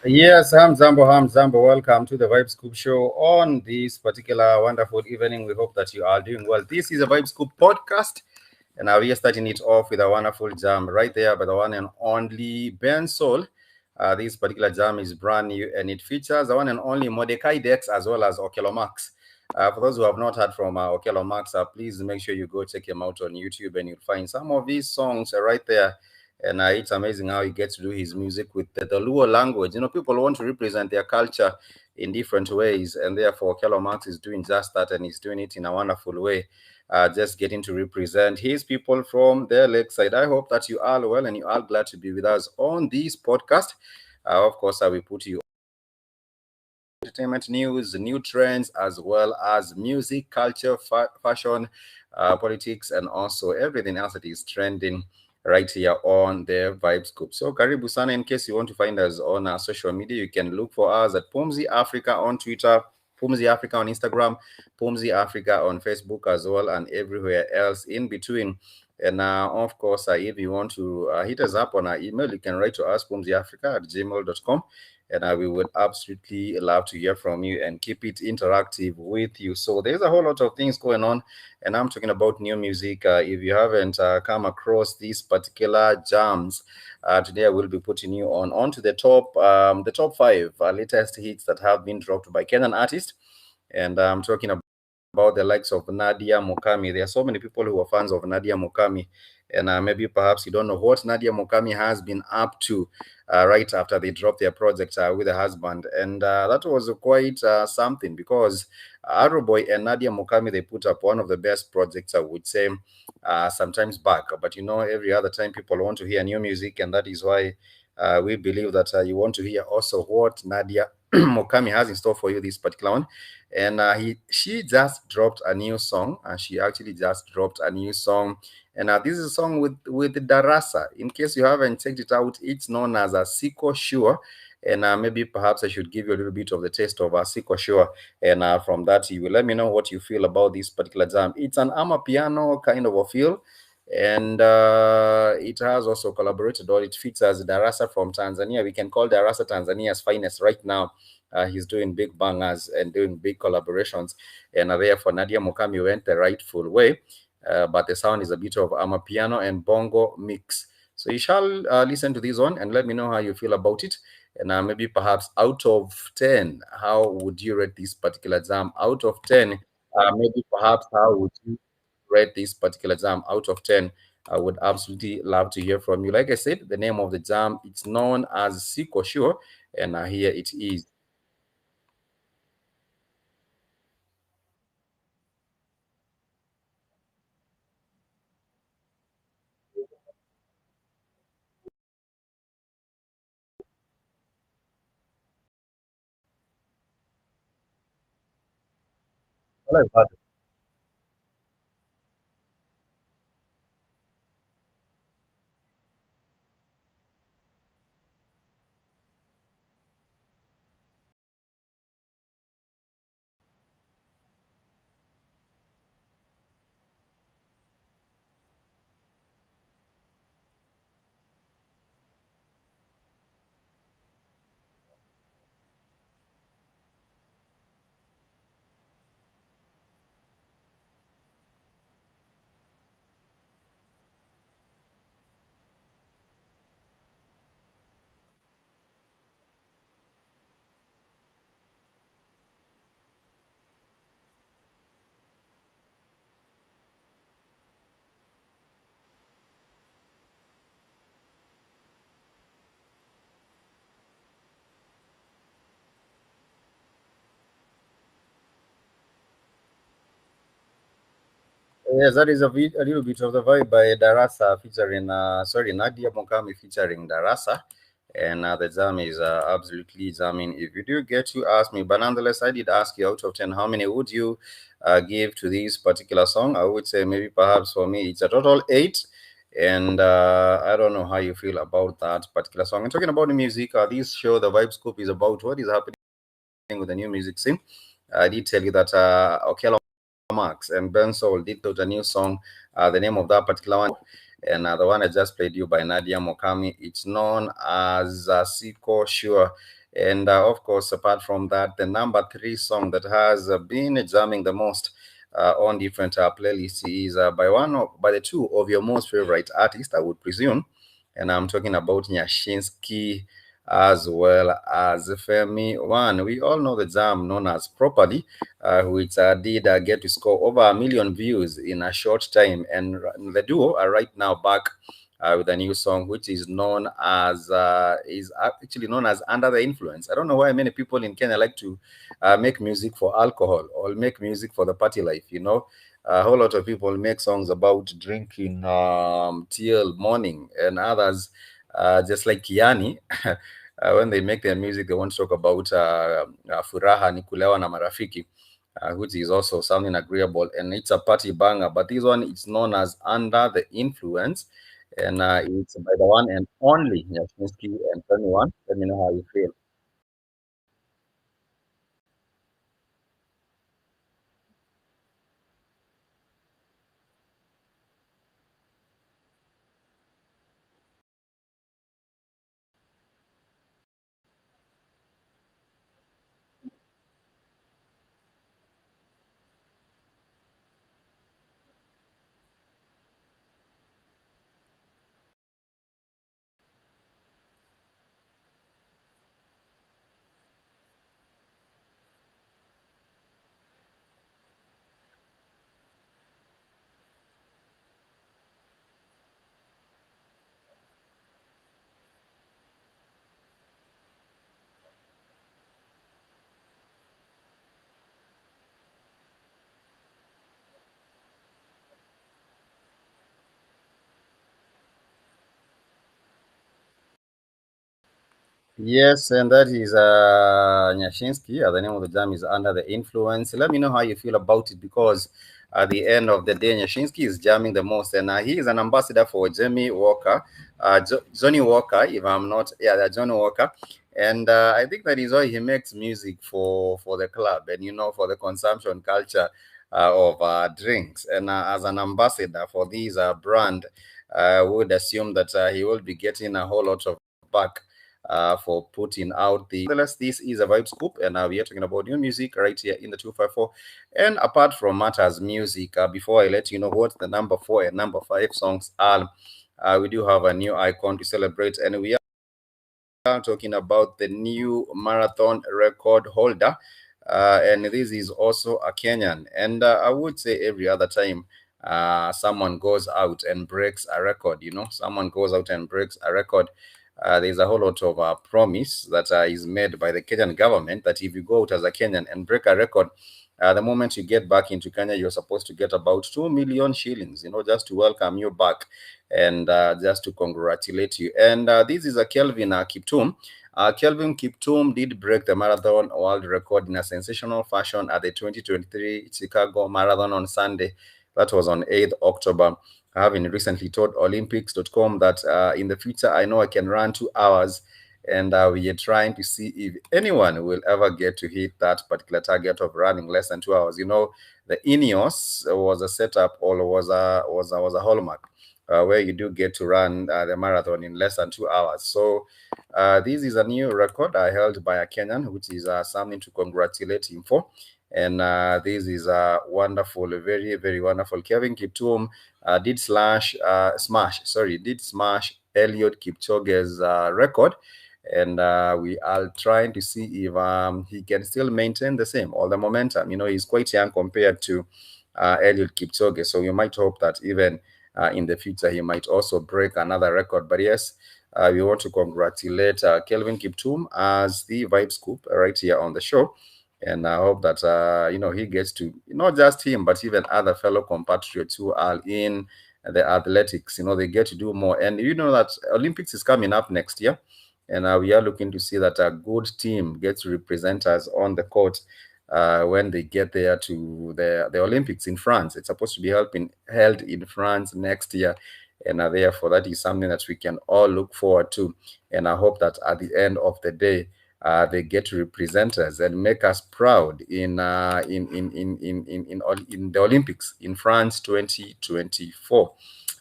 Yes, Ham Zambo. Welcome to the Vibe Scoop show on this particular wonderful evening. We hope that you are doing well. This is a Vibe Scoop podcast, and we are starting it off with a wonderful jam right there by the one and only Ben Soul. This particular jam is brand new and it features the one and only Mordecai Dex as well as Okelo Max. For those who have not heard from Okelo Max, please make sure you go check him out on YouTube and you'll find some of his songs right there. And it's amazing how he gets to do his music with the Luo language. People want to represent their culture in different ways, and therefore Kello Marx is doing just that, and he's doing it in a wonderful way. Just getting to represent his people from their lakeside. I hope that you are well and you are glad to be with us on this podcast. Of course, I will put you entertainment news, new trends, as well as music, culture, fashion, politics, and also everything else that is trending right here on the Vibe Scoop. So, Karibu Sana, in case you want to find us on our social media, you can look for us at Pumzi Africa on Twitter, Pumzi Africa on Instagram, Pumzi Africa on Facebook as well, and everywhere else in between. And of course, if you want to hit us up on our email, you can write to us, pumziafrica@gmail.com. And we would absolutely love to hear from you and keep it interactive with you. So there's a whole lot of things going on, and I'm talking about new music. If you haven't come across these particular jams, today I will be putting you on to the top five latest hits that have been dropped by Kenyan artists, and I'm talking about the likes of Nadia Mukami. There are so many people who are fans of Nadia Mukami, and maybe perhaps you don't know what Nadia Mukami has been up to right after they dropped their project with her husband. And that was quite something because Boy and Nadia Mukami, they put up one of the best projects, I would say, sometimes back. But every other time people want to hear new music, and that is why we believe that you want to hear also what Nadia Mukami has in store for you this particular one. And she just dropped a new song. She actually just dropped a new song, and this is a song with Darasa. In case you haven't checked it out, it's known as a Siko Sure. And maybe perhaps I should give you a little bit of the taste of a Siko Sure. And from that, you will let me know what you feel about this particular jam. It's an Amapiano kind of a feel. And it has also collaborated, or it features Darasa from Tanzania. We can call Darasa Tanzania's finest right now. He's doing big bangers and doing big collaborations. And therefore, Nadia Mukami went the rightful way. But the sound is a bit of Amapiano and bongo mix. So you shall listen to this one and let me know how you feel about it. And maybe perhaps out of 10, how would you rate this particular jam? Out of 10, maybe perhaps how would you rate this particular jam out of 10? I would absolutely love to hear from you. Like I said, the name of the jam, it's known as Siko Sure, and here it is. Hello, Father. Yes, that is a little bit of the vibe by Darasa featuring, Nadia Mukami featuring Darasa. And the jam is absolutely jamming. If you do get to ask me, but nonetheless, I did ask you out of 10, how many would you give to this particular song? I would say maybe perhaps for me, it's a total 8. And I don't know how you feel about that particular song. And talking about the music, this show, the Vibe Scoop, is about what is happening with the new music scene. I did tell you that Okello Max and Ben Soul did put a new song. The name of that particular one, and the one I just played you by Nadia Mokami, it's known as Siko Sure. And of course, apart from that, the number three song that has been jamming the most on different playlists is by the two of your most favorite artists, I would presume. And I'm talking about Nyashinsky as well as Femi One. We all know the jam known as Properly, which did get to score over 1 million views in a short time. And the duo are right now back with a new song, which is actually known as Under the Influence. I don't know why many people in Kenya like to make music for alcohol or make music for the party life. A whole lot of people make songs about drinking till morning, and others, just like Kiani, when they make their music, they want to talk about furaha ni kulewa na marafiki, which is also something agreeable, and it's a party banger. But this one is known as Under the Influence, and it's by the one and only Yashinsky and 21. Let me know how you feel. Yes, and that is Nyashinsky. The name of the jam is Under the Influence. Let me know how you feel about it, because at the end of the day, Nyashinsky is jamming the most, and he is an ambassador for Jamie Walker, Johnny Walker, if I'm not, yeah, Johnny Walker. And I think that is why he makes music for the club and, for the consumption culture of drinks. And as an ambassador for these brand, I would assume that he will be getting a whole lot of back for putting out the. Nonetheless, this is a Vibe Scoop, and we are talking about new music right here in the 254. And apart from Matters music, before I let you know what the number 4 and number 5 songs are, we do have a new icon to celebrate, and we are talking about the new marathon record holder. And this is also a Kenyan. And I would say every other time someone goes out and breaks a record, someone goes out and breaks a record, there's a whole lot of promise that is made by the Kenyan government that if you go out as a Kenyan and break a record, the moment you get back into Kenya, you're supposed to get about 2 million shillings, just to welcome you back and just to congratulate you. And this is a Kelvin Kiptum. Kelvin Kiptum did break the marathon world record in a sensational fashion at the 2023 Chicago Marathon on Sunday. That was on 8th October. Having recently told Olympics.com that in the future, I know I can run 2 hours, and we are trying to see if anyone will ever get to hit that particular target of running less than 2 hours. The Ineos was a setup, or was a hallmark where you do get to run the marathon in less than 2 hours. So this is a new record held by a Kenyan, which is something to congratulate him for. And this is a wonderful, very, very wonderful. Kevin Kiptum did smash Eliud Kipchoge's record, and we are trying to see if he can still maintain the same or the momentum. He's quite young compared to Eliud Kipchoge, so we might hope that even in the future he might also break another record. But yes, we want to congratulate Kelvin Kiptum as the Vibe Scoop right here on the show. And I hope that he gets to, not just him, but even other fellow compatriots who are in the athletics. They get to do more. And that Olympics is coming up next year, and we are looking to see that a good team gets to represent us on the court when they get there to the Olympics in France. It's supposed to be held in France next year. And therefore, that is something that we can all look forward to. And I hope that at the end of the day, they get to represent us and make us proud in the Olympics in France 2024.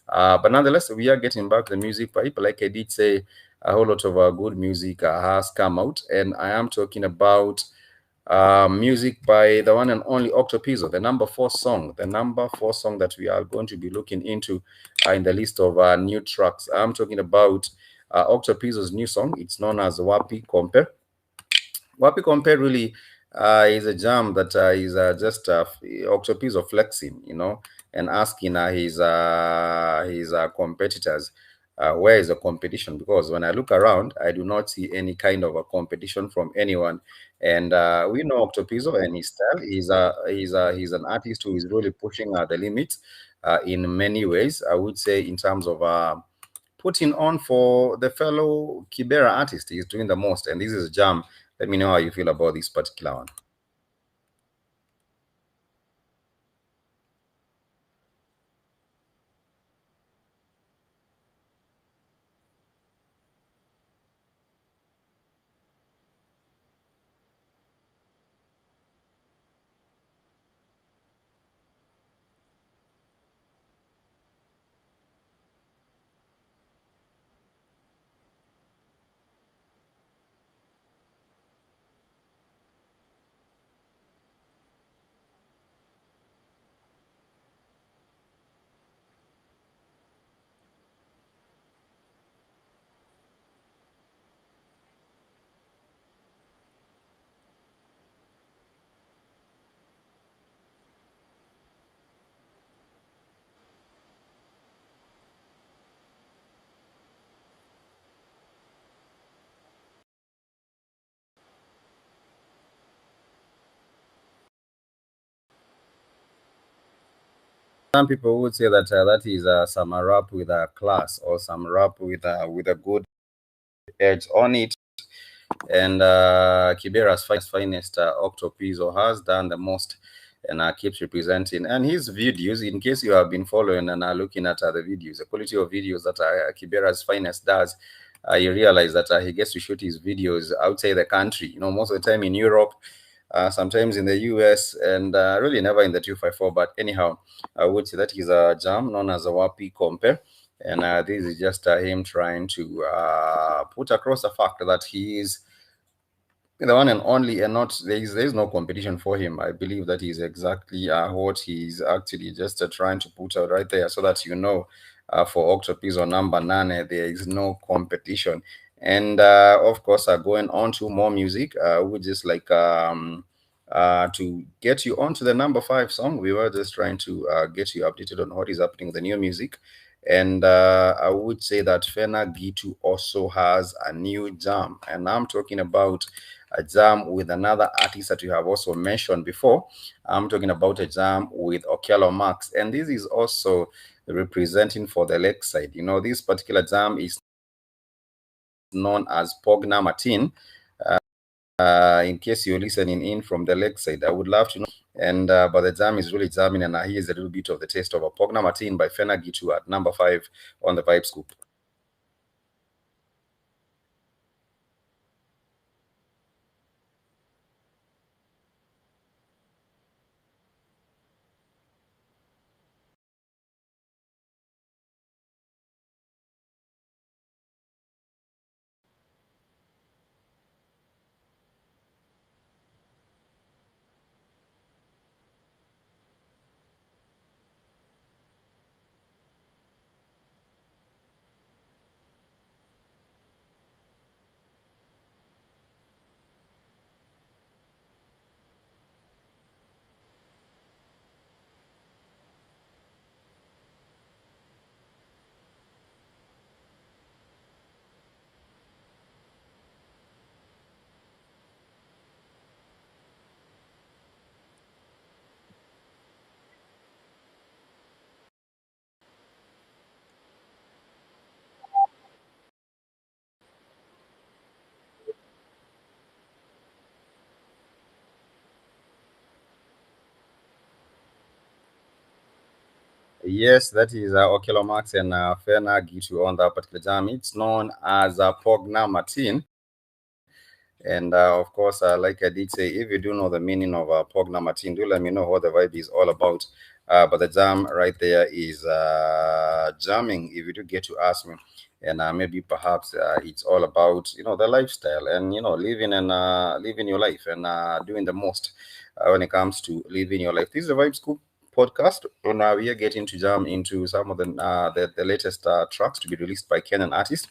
But nonetheless, we are getting back to the music pipe. Like I did say, a whole lot of good music has come out, and I am talking about music by the one and only Octopizzo, the number four song that we are going to be looking into in the list of new tracks. I'm talking about Octopizzo's new song. It's known as Wapi Kompe. Wapi Compare really is a jam that is just Octopizzo flexing, and asking his competitors where is the competition? Because when I look around, I do not see any kind of a competition from anyone. And we know Octopizzo and his style. He's an artist who is really pushing the limits in many ways. I would say in terms of putting on for the fellow Kibera artist. He's doing the most, and this is Jam. Let me know how you feel about this particular one. Some people would say that that is some rap with a class or some rap with a good edge on it. And Kibera's finest, Octopizzo, has done the most and keeps representing. And his videos, in case you have been following and are looking at the videos, the quality of videos that Kibera's finest does, you realize that he gets to shoot his videos outside the country. Most of the time in Europe, sometimes in the US, and really never in the 254. But anyhow, I would say that he's a jam known as a Wapi Compare. And this is just him trying to put across the fact that he is the one and only, and not there is no competition for him. I believe that is exactly what he's actually just trying to put out right there, so that for Octopizzo number nine, there is no competition. And of course, going on to more music, we just like to get you onto the number five song. We were just trying to get you updated on what is happening with the new music. And I would say that Fena Gitu also has a new jam, and I'm talking about a jam with another artist that you have also mentioned before. I'm talking about a jam with Okello Max, and this is also representing for the Lakeside. This particular jam is known as Pogna Martin. In case you're listening in from the Lakeside, I would love to know. And but the jam is really jamming, and here's a little bit of the taste of a Pogna Martin by Fena Gitu at number five on the Vibe Scoop. Yes, that is Okello Max and Fena Gitu on that particular jam. It's known as Pogna Martin. And of course, like I did say, if you do know the meaning of Pogna Martin, do let me know what the vibe is all about. But the jam right there is jamming, if you do get to ask me. and maybe perhaps it's all about the lifestyle and living and living your life and doing the most when it comes to living your life. This is a Vibe Scoop podcast, and we are getting to jump into some of the latest tracks to be released by Kenyan artists.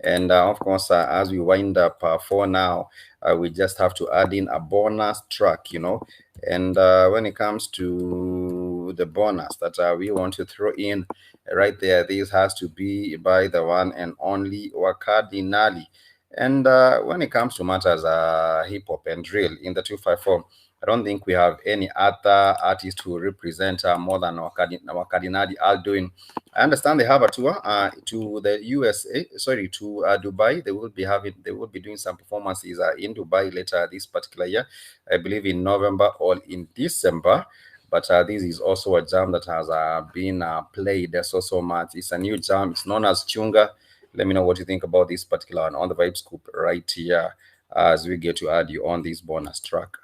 And of course, as we wind up for now, we just have to add in a bonus track, And when it comes to the bonus that we want to throw in right there, this has to be by the one and only Wakadinali. And when it comes to matters hip hop and drill in the 254, I don't think we have any other artist who represent more than Wakadinali are doing. I understand they have a tour to the USA, sorry, to Dubai. They will be doing some performances in Dubai later this particular year. I believe in November or in December. But this is also a jam that has been played so much. It's a new jam. It's known as Chunga. Let me know what you think about this particular one on the Vibe Scoop right here as we get to add you on this bonus track.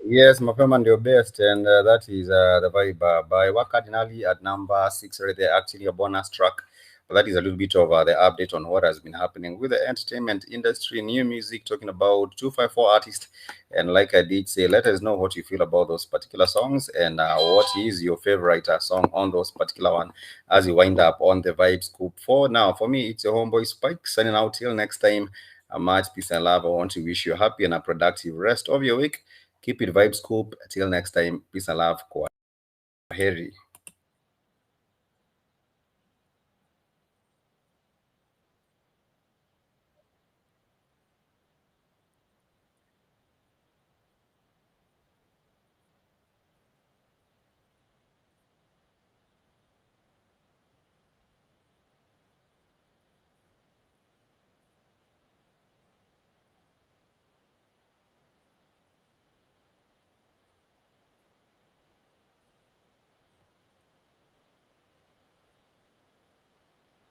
Yes, Mapema ndio best, and that is the vibe by Wakadinali at number 6 right there. Actually, a bonus track, but that is a little bit of the update on what has been happening with the entertainment industry, new music, talking about 254 artists. And like I did say, let us know what you feel about those particular songs and what is your favorite song on those particular one as you wind up on the Vibe Scoop. For now, for me, it's your homeboy Spike signing out till next time. Much peace and love. I want to wish you a happy and a productive rest of your week. Keep it Vibe Scoop. Till next time, peace and love. Kwaheri.